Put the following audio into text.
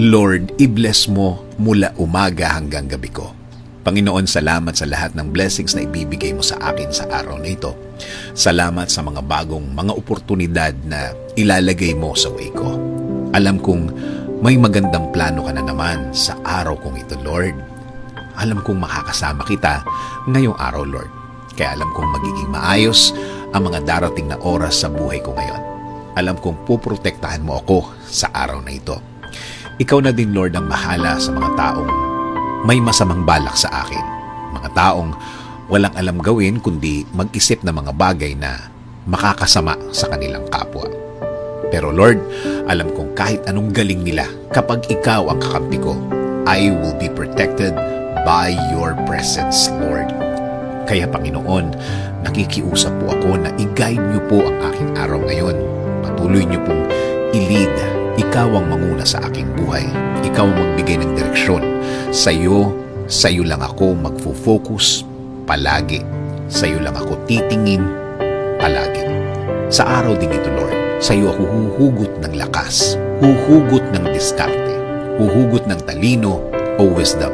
Lord, i-bless mo mula umaga hanggang gabi ko. Panginoon, salamat sa lahat ng blessings na ibibigay mo sa akin sa araw na ito. Salamat sa mga bagong mga oportunidad na ilalagay mo sa way ko. Alam kong may magandang plano ka na naman sa araw kong ito, Lord. Alam kong makakasama kita ngayong araw, Lord. Kaya alam kong magiging maayos ang mga darating na oras sa buhay ko ngayon. Alam kong puprotektahan mo ako sa araw na ito. Ikaw na din, Lord, ang mahala sa mga taong may masamang balak sa akin. Mga taong walang alam gawin kundi mag-isip ng mga bagay na makakasama sa kanilang kapwa. Pero Lord, alam kong kahit anong galing nila, kapag ikaw ang kakampi ko, I will be protected by your presence, Lord. Kaya Panginoon, nakikiusap po ako na i-guide niyo po ang aking araw ngayon. Patuloy niyo pong i-lead. Ikaw ang manguna sa aking buhay. Ikaw ang magbigay ng direksyon. Sa'yo lang ako magfo-focus palagi. Sa'yo lang ako titingin palagi. Sa araw din ito, Lord, sa'yo ako huhugot ng lakas, huhugot ng diskarte, huhugot ng talino o wisdom.